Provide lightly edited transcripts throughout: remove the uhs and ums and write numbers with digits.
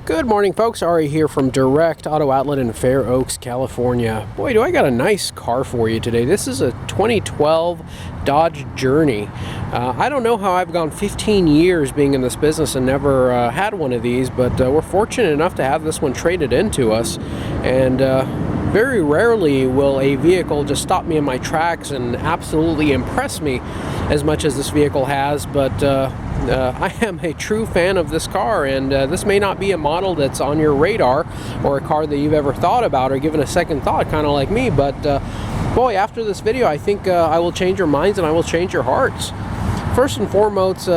Good morning, folks. Ari here from Direct Auto Outlet in Fair Oaks, California. Boy, do I got a nice car for you today. This is a 2012 Dodge Journey. I don't know how I've gone 15 years being in this business and never had one of these, but we're fortunate enough to have this one traded into us. And very rarely will a vehicle just stop me in my tracks and absolutely impress me as much as this vehicle has, but I am a true fan of this car, and this may not be a model that's on your radar or a car that you've ever thought about or given a second thought, kind of like me, but boy, after this video I think I will change your minds and I will change your hearts. First and foremost,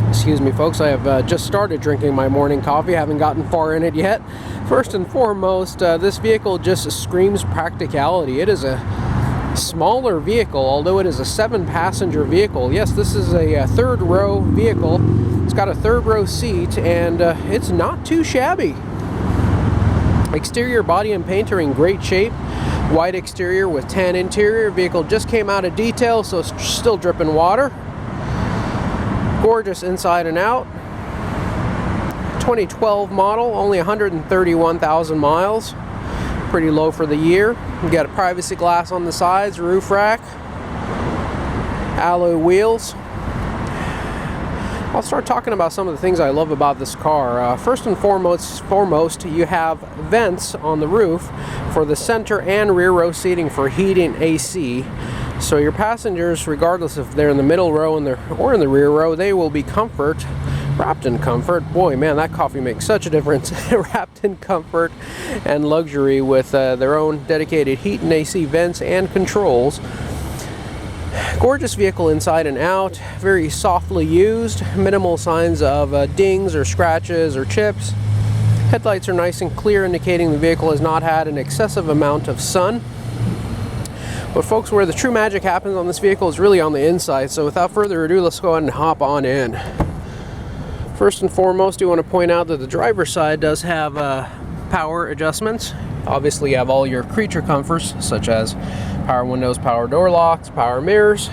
excuse me folks, I have just started drinking my morning coffee, haven't gotten far in it yet. First and foremost, this vehicle just screams practicality. It is a smaller vehicle, although it is a 7-passenger vehicle. Yes, this is a third row vehicle. It's got a third row seat, and it's not too shabby. Exterior body and paint are in great shape. White exterior with tan interior. Vehicle just came out of detail, so it's still dripping water. Gorgeous inside and out. 2012 model, only 131,000 miles. Pretty low for the year. You got a privacy glass on the sides, roof rack, alloy wheels. I'll start talking about some of the things I love about this car. First and foremost, you have vents on the roof for the center and rear row seating for heating AC. So your passengers, regardless if they're in the middle row or in the rear row, they will be wrapped in comfort. Boy, man, that coffee makes such a difference. Wrapped in comfort and luxury with their own dedicated heat and AC vents and controls. Gorgeous vehicle inside and out, very softly used, minimal signs of dings or scratches or chips. Headlights are nice and clear, indicating the vehicle has not had an excessive amount of sun. But folks, where the true magic happens on this vehicle is really on the inside. So without further ado, let's go ahead and hop on in. First and foremost, you want to point out that the driver's side does have power adjustments. Obviously, you have all your creature comforts, such as power windows, power door locks, power mirrors.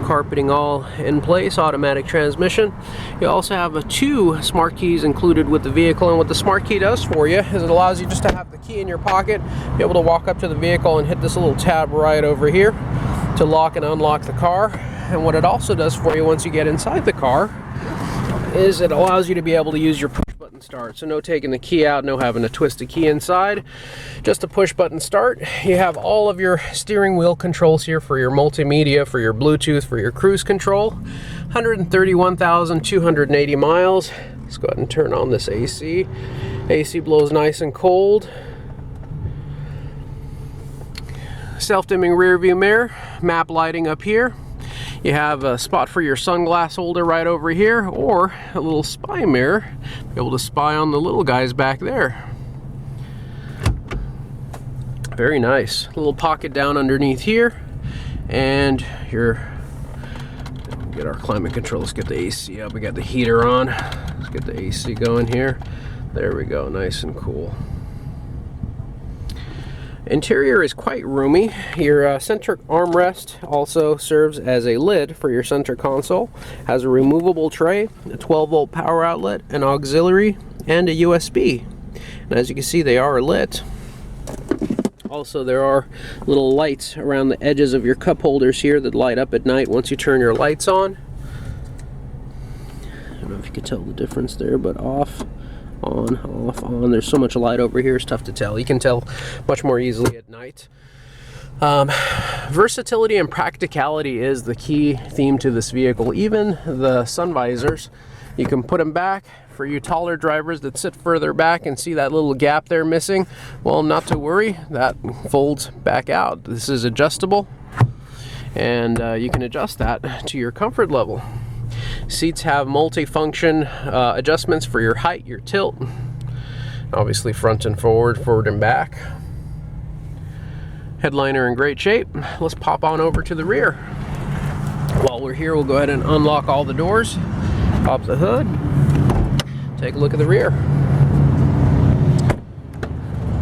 Carpeting all in place, automatic transmission. You also have 2 smart keys included with the vehicle, and what the smart key does for you is it allows you just to have the key in your pocket, be able to walk up to the vehicle and hit this little tab right over here to lock and unlock the car. And what it also does for you once you get inside the car is it allows you to be able to use your push button start. So no taking the key out, no having to twist the key inside, just a push button start. You have all of your steering wheel controls here for your multimedia, for your Bluetooth, for your cruise control. 131,280 miles. Let's go ahead and turn on this AC. AC blows nice and cold. Self-dimming rear view mirror, map lighting up here. You have a spot for your sunglass holder right over here, or a little spy mirror, be able to spy on the little guys back there. Very nice. A little pocket down underneath here, and get our climate control. Let's get the AC up. We got the heater on. Let's get the AC going here. There we go, nice and cool. Interior is quite roomy. Your center armrest also serves as a lid for your center console. Has a removable tray, a 12-volt power outlet, an auxiliary, and a USB. And as you can see, they are lit. Also, there are little lights around the edges of your cup holders here that light up at night once you turn your lights on. I don't know if you can tell the difference there, but off, on, off, on. There's so much light over here, it's tough to tell. You can tell much more easily at night. Versatility and practicality is the key theme to this vehicle. Even the sun visors, you can put them back. For you taller drivers that sit further back and see that little gap there missing, well, not to worry, that folds back out. This is adjustable, and you can adjust that to your comfort level. Seats have multi-function adjustments for your height, your tilt, obviously front and forward and back. Headliner in great shape. Let's pop on over to the rear. While we're here, we'll go ahead and unlock all the doors, pop the hood, take a look at the rear.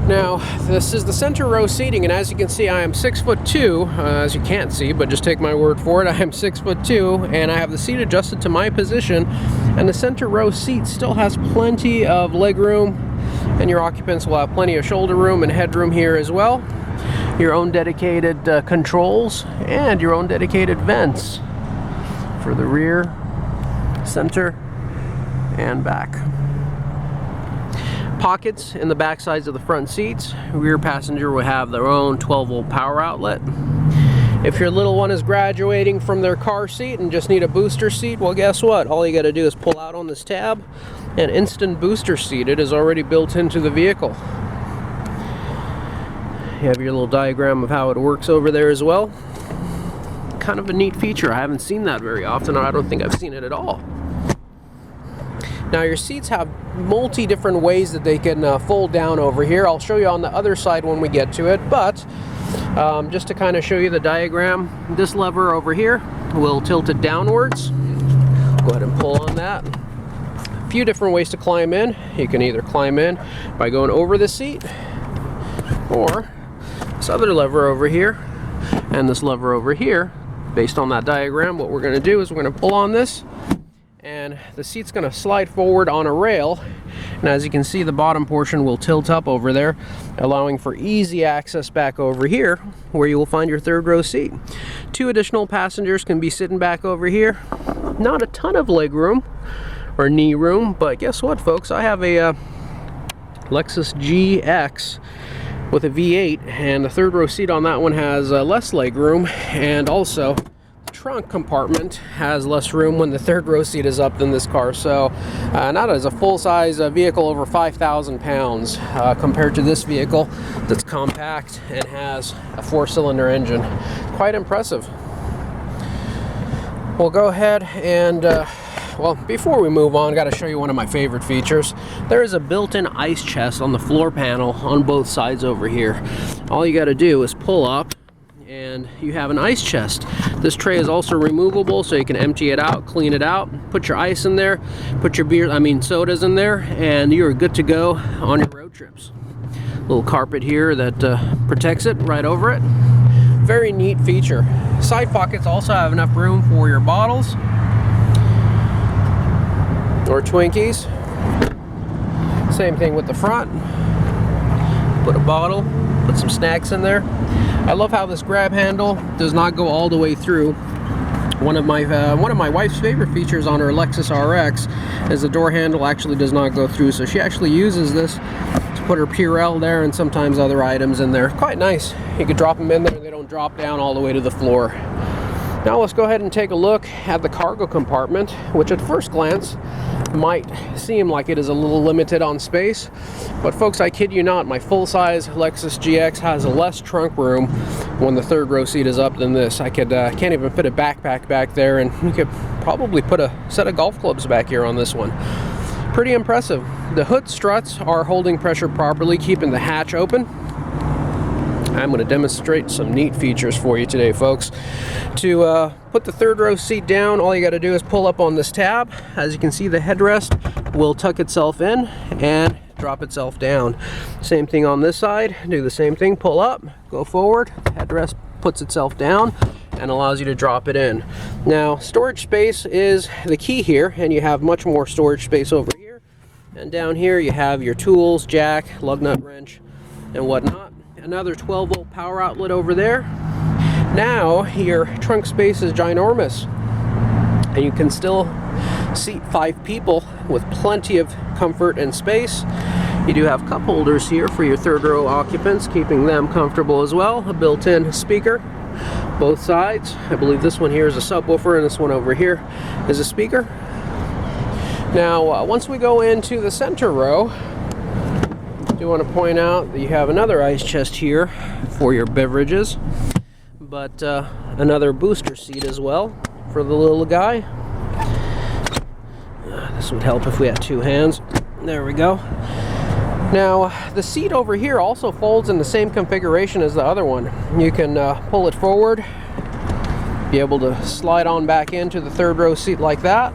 Now, this is the center row seating, and as you can see, I am 6'2", as you can't see, but just take my word for it. I am 6'2", and I have the seat adjusted to my position, and the center row seat still has plenty of leg room, and your occupants will have plenty of shoulder room and headroom here as well. Your own dedicated controls, and your own dedicated vents for the rear, center, and back. Pockets in the back sides of the front seats. Rear passenger will have their own 12-volt power outlet. If your little one is graduating from their car seat and just need a booster seat, well, guess what? All you got to do is pull out on this tab, and instant booster seat. It is already built into the vehicle. You have your little diagram of how it works over there as well. Kind of a neat feature. I haven't seen that very often, or I don't think I've seen it at all. Now, your seats have different ways that they can fold down over here. I'll show you on the other side when we get to it, but just to kind of show you the diagram, this lever over here will tilt it downwards. Go ahead and pull on that. A few different ways to climb in. You can either climb in by going over the seat, or this other lever over here and this lever over here. Based on that diagram, what we're going to do is we're going to pull on this, and the seat's going to slide forward on a rail, and as you can see, the bottom portion will tilt up over there, allowing for easy access back over here where you will find your third row seat. 2 additional passengers can be sitting back over here. Not a ton of leg room or knee room, but guess what, folks? I have a Lexus GX with a V8, and the third row seat on that one has less leg room, and also trunk compartment has less room when the third row seat is up than this car. So not as a full-size vehicle over 5,000 pounds compared to this vehicle that's compact and has a 4-cylinder engine. Quite impressive. We'll go ahead and well, before we move on, I got to show you one of my favorite features. There is a built-in ice chest on the floor panel on both sides over here. All you got to do is pull up, and you have an ice chest. This tray is also removable, so you can empty it out, clean it out, put your ice in there, put your sodas in there, and you're good to go on your road trips. Little carpet here that protects it right over it. Very neat feature. Side pockets also have enough room for your bottles or Twinkies. Same thing with the front. Put a bottle, put some snacks in there. I love how this grab handle does not go all the way through. One of my wife's favorite features on her Lexus RX is the door handle actually does not go through, so she actually uses this to put her Purell there and sometimes other items in there. Quite nice. You could drop them in there and they don't drop down all the way to the floor. Now let's go ahead and take a look at the cargo compartment, which at first glance might seem like it is a little limited on space, but folks, I kid you not, my full-size Lexus GX has less trunk room when the third row seat is up than this. I can't even fit a backpack back there, and you could probably put a set of golf clubs back here on this one. Pretty impressive. The hood struts are holding pressure properly, keeping the hatch open. I'm going to demonstrate some neat features for you today, folks. To put the third row seat down, all you got to do is pull up on this tab. As you can see, the headrest will tuck itself in and drop itself down. Same thing on this side. Do the same thing. Pull up, go forward. The headrest puts itself down and allows you to drop it in. Now, storage space is the key here, and you have much more storage space over here. And down here, you have your tools, jack, lug nut wrench, and whatnot. Another 12-volt power outlet over there. Now your trunk space is ginormous, and you can still seat 5 people with plenty of comfort and space. You do have cup holders here for your third row occupants, keeping them comfortable as well. A built-in speaker, both sides. I believe this one here is a subwoofer, and this one over here is a speaker. Now, once we go into the center row, I do want to point out that you have another ice chest here for your beverages, but another booster seat as well for the little guy. This would help if we had 2 hands. There we go. Now, the seat over here also folds in the same configuration as the other one. You can pull it forward, be able to slide on back into the third row seat like that.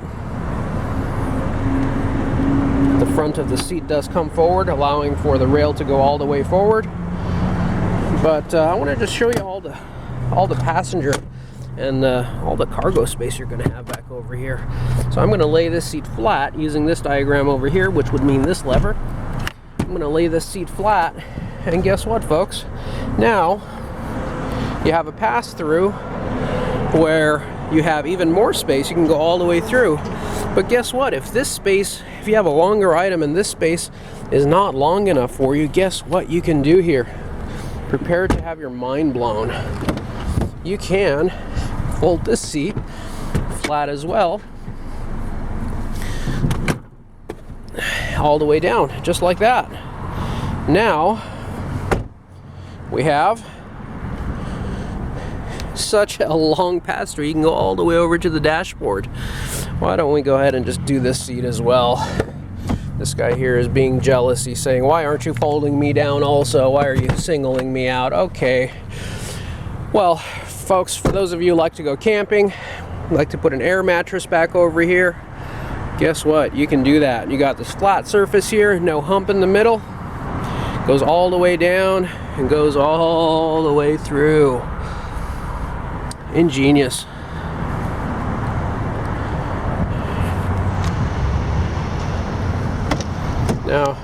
The front of the seat does come forward, allowing for the rail to go all the way forward. But I want to just show you all the passenger and all the cargo space you're going to have back over here. So I'm going to lay this seat flat using this diagram over here, which would mean this lever. I'm going to lay this seat flat, and guess what, folks? Now you have a pass-through where you have even more space. You can go all the way through. But guess what? If you have a longer item and this space is not long enough for you, guess what you can do here? Prepare to have your mind blown. You can fold this seat flat as well, all the way down, just like that. Now we have such a long pass-through. You can go all the way over to the dashboard. Why don't we go ahead and just do this seat as well? This guy here is being jealous. He's saying, why aren't you folding me down also? Why are you singling me out? Okay. Well, folks, for those of you who like to go camping, like to put an air mattress back over here, guess what? You can do that. You got this flat surface here, no hump in the middle. Goes all the way down and goes all the way through. Ingenious. Now,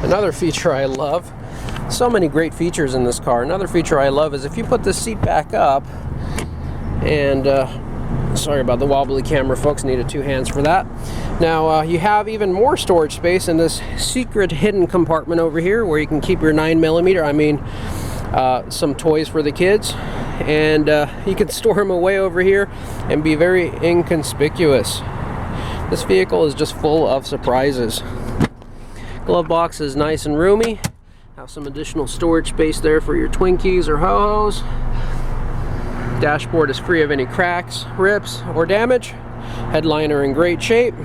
another feature I love, so many great features in this car. Another feature I love is if you put this seat back up, and sorry about the wobbly camera, folks, needed two hands for that. Now you have even more storage space in this secret hidden compartment over here where you can keep your 9mm, some toys for the kids, and you can store them away over here and be very inconspicuous. This vehicle is just full of surprises. Glove box is nice and roomy. Have some additional storage space there for your Twinkies or Ho-Hos. Dashboard is free of any cracks, rips, or damage. Headliner in great shape.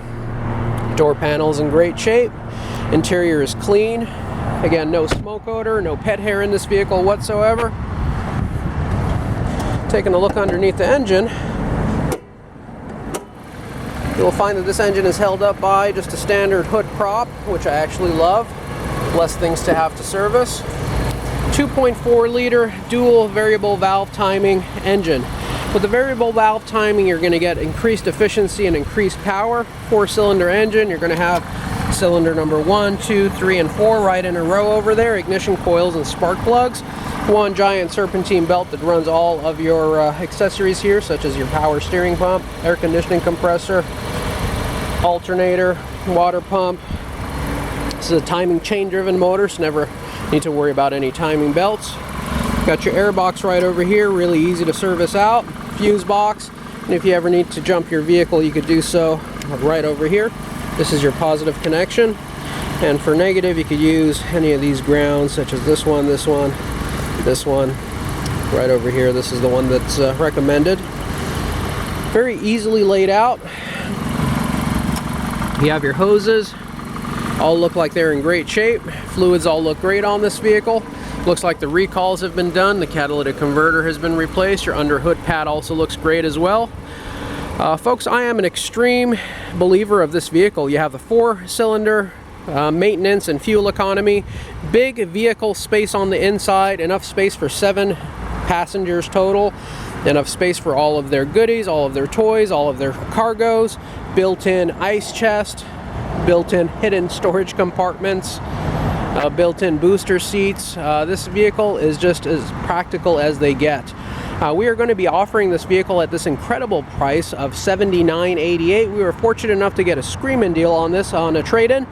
Door panels in great shape. Interior is clean. Again, no smoke odor, no pet hair in this vehicle whatsoever. Taking a look underneath the engine, you'll find that this engine is held up by just a standard hood prop, which I actually love. Less things to have to service. 2.4 liter dual variable valve timing engine. With the variable valve timing, you're going to get increased efficiency and increased power. 4-cylinder engine, you're going to have cylinder number 1, 2, 3, and 4 right in a row over there. Ignition coils and spark plugs. One giant serpentine belt that runs all of your accessories here, such as your power steering pump, air conditioning compressor, alternator, water pump. This is a timing chain driven motor, so never need to worry about any timing belts. Got your air box right over here, really easy to service out. Fuse box, and if you ever need to jump your vehicle, you could do so right over here. This is your positive connection, and for negative you could use any of these grounds, such as this one, this one, this one, right over here. This is the one that's recommended. Very easily laid out. You have your hoses, all look like they're in great shape. Fluids all look great on this vehicle. Looks like the recalls have been done. The catalytic converter has been replaced. Your under hood pad also looks great as well. Folks, I am an extreme believer of this vehicle. You have the 4-cylinder maintenance and fuel economy, big vehicle space on the inside, enough space for 7 passengers total, enough space for all of their goodies, all of their toys, all of their cargoes, built-in ice chest, built-in hidden storage compartments, built-in booster seats. This vehicle is just as practical as they get. We are going to be offering this vehicle at this incredible price of $79.88. We were fortunate enough to get a screaming deal on this on a trade-in,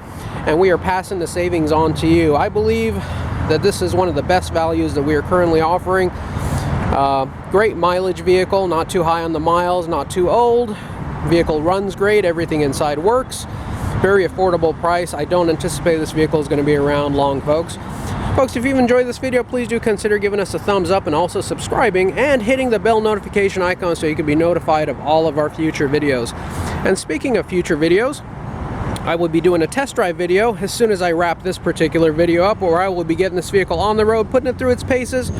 and we are passing the savings on to you. I believe that this is one of the best values that we are currently offering. Great mileage vehicle, not too high on the miles, not too old. Vehicle runs great, everything inside works. Very affordable price. I don't anticipate this vehicle is going to be around long, folks. Folks, if you've enjoyed this video, please do consider giving us a thumbs up and also subscribing and hitting the bell notification icon so you can be notified of all of our future videos. And speaking of future videos, I will be doing a test drive video as soon as I wrap this particular video up, where I will be getting this vehicle on the road, putting it through its paces,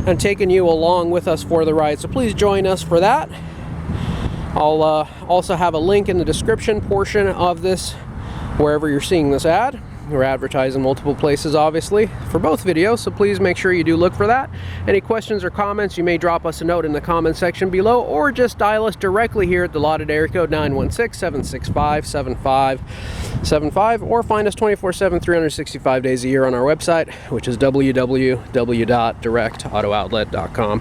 and taking you along with us for the ride. So please join us for that. I'll also have a link in the description portion of this, wherever you're seeing this ad. We're advertising multiple places, obviously, for both videos, so please make sure you do look for that. Any questions or comments, you may drop us a note in the comment section below, or just dial us directly here at the allotted area code 916-765-7575, or find us 24/7, 365 days a year on our website, which is www.directauto.outlet.com.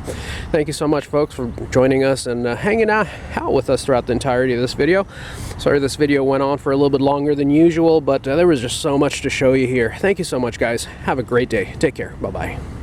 Thank you so much, folks, for joining us and hanging out with us throughout the entirety of this video. Sorry this video went on for a little bit longer than usual, but there was just so much to show you here. Thank you so much, guys. Have a great day. Take care. Bye-bye.